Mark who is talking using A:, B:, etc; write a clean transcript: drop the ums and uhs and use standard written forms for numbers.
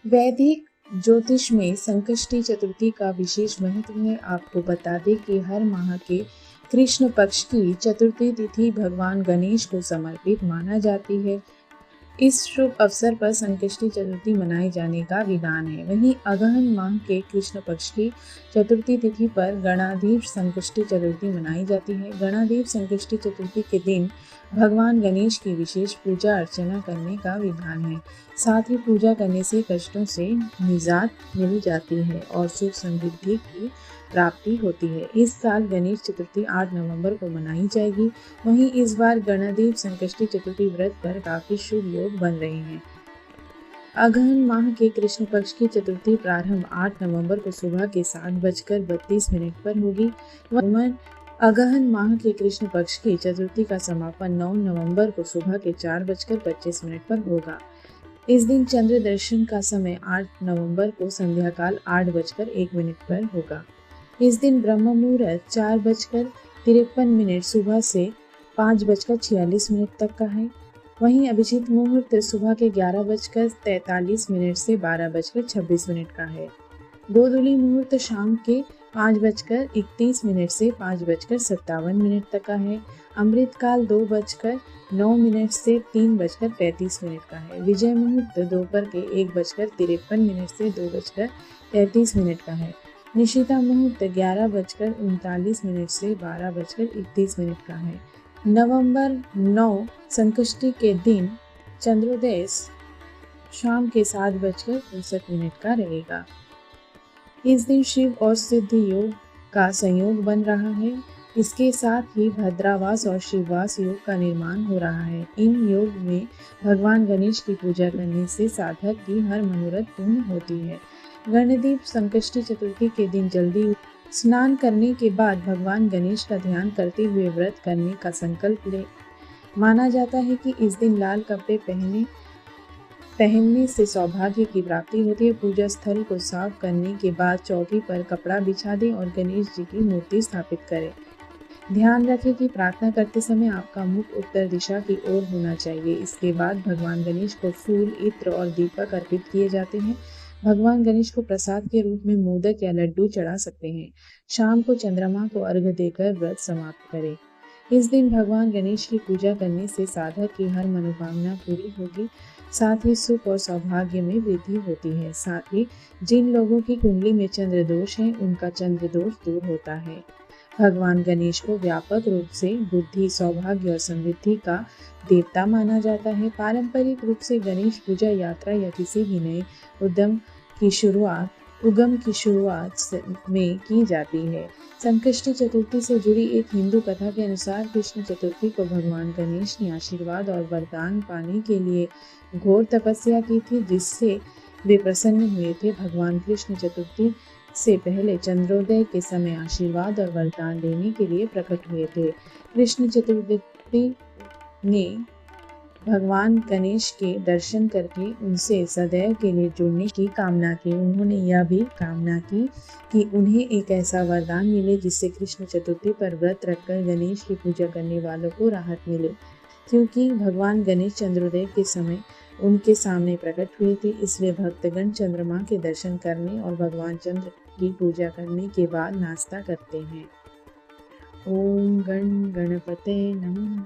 A: वैदिक ज्योतिष में संकष्टी चतुर्थी का विशेष महत्व है। आपको बता दें कि हर माह के कृष्ण पक्ष की चतुर्थी तिथि भगवान गणेश को समर्पित माना जाती है। इस शुभ अवसर पर संकष्टी चतुर्थी मनाए जाने का विधान है। वहीं अगहन माह के कृष्ण पक्ष की चतुर्थी तिथि पर गणाधीश संकष्टी चतुर्थी मनाई जाती है। गणाधीश संकष्टी चतुर्थी के दिन भगवान गणेश की विशेष पूजा अर्चना करने का विधान है। साथ ही पूजा करने से कष्टों से निजात मिल जाती है और सुख समृद्धि की प्राप्ति होती है। इस साल गणेश चतुर्थी 8 नवंबर को मनाई जाएगी। वहीं इस बार गणदेव संकष्टी चतुर्थी व्रत पर काफी शुभ योग बन रहे हैं। अगहन माह के कृष्ण पक्ष की चतुर्थी प्रारंभ 8 नवंबर को सुबह के 7:32 पर होगी। अगहन माह के कृष्ण पक्ष की चतुर्थी का समापन 9 नवंबर को सुबह के 4:25 पर होगा। इस दिन चंद्र दर्शन का समय 8 नवंबर को संध्या काल 8:01 पर होगा। इस दिन ब्रह्म मुहूर्त 4:53 सुबह से 5:46 तक का है। वहीं अभिजीत मुहूर्त सुबह के 11:43 से 12:26 का है। गोधूली मुहूर्त शाम के 5:31 से 5:57 तक का है। अमृत काल 2:09 से 3:35 का है। विजय मुहूर्त दोपहर के 1:53 से 2:33 का है। निशिता मुहूर्त 11:39 से 12:31 का है। नवंबर 9 संकष्टी के दिन चंद्रोदय शाम के 7:62 का रहेगा। इस दिन शिव और सिद्ध योग का संयोग बन रहा है। इसके साथ ही भद्रावास और शिववास योग का निर्माण हो रहा है। इन योग में भगवान गणेश की पूजा करने से साधक की हर मनोरथ पूर्ण होती है। गणदीप संकष्टी चतुर्थी के दिन जल्दी स्नान करने के बाद भगवान गणेश का ध्यान करते हुए व्रत करने का संकल्प ले। माना जाता है कि इस दिन लाल कपड़े पहनने से सौभाग्य की प्राप्ति होती है। पूजा स्थल को साफ करने के बाद चौकी पर कपड़ा बिछा दें और गणेश जी की मूर्ति स्थापित करें। ध्यान रखें कि प्रार्थना करते समय आपका मुख उत्तर दिशा की ओर होना चाहिए। इसके बाद भगवान गणेश को फूल, इत्र और दीपक अर्पित किए जाते हैं। भगवान गणेश को प्रसाद के रूप में मोदक या लड्डू चढ़ा सकते हैं। शाम को चंद्रमा को अर्घ्य देकर व्रत समाप्त करें। इस दिन भगवान गणेश की पूजा करने से साधक की हर मनोकामना पूरी होगी। साथ ही सुख और सौभाग्य में वृद्धि होती है। साथ ही जिन लोगों की कुंडली में चंद्र दोष है, उनका चंद्र दोष दूर होता है। भगवान गणेश को व्यापक रूप से बुद्धि, सौभाग्य और समृद्धि का देवता माना जाता है। पारंपरिक रूप से गणेश पूजा यात्रा या किसी भी नए उद्यम की शुरुआत में की जाती है। संकष्टी चतुर्थी से जुड़ी एक हिंदू कथा के अनुसार कृष्ण चतुर्थी को भगवान गणेश ने आशीर्वाद और वरदान पाने के लिए घोर तपस्या की थी, जिससे वे प्रसन्न हुए थे। भगवान कृष्ण चतुर्थी से पहले चंद्रोदय के समय आशीर्वाद और वरदान देने के लिए प्रकट हुए थे। कृष्ण चतुर्थी में भगवान गणेश के दर्शन करके उनसे सदैव के लिए जुड़ने की कामना की। उन्होंने यह भी कामना की कि उन्हें एक ऐसा वरदान मिले जिससे कृष्ण चतुर्थी पर व्रत रखकर गणेश की पूजा करने वालों को राहत मिले। क्योंकि भगवान गणेश चंद्रोदय के समय उनके सामने प्रकट हुए थे, इसलिए भक्तगण चंद्रमा के दर्शन करने और भगवान चंद्र की पूजा करने के बाद नाश्ता करते हैं। ओम गण गणपते नमः।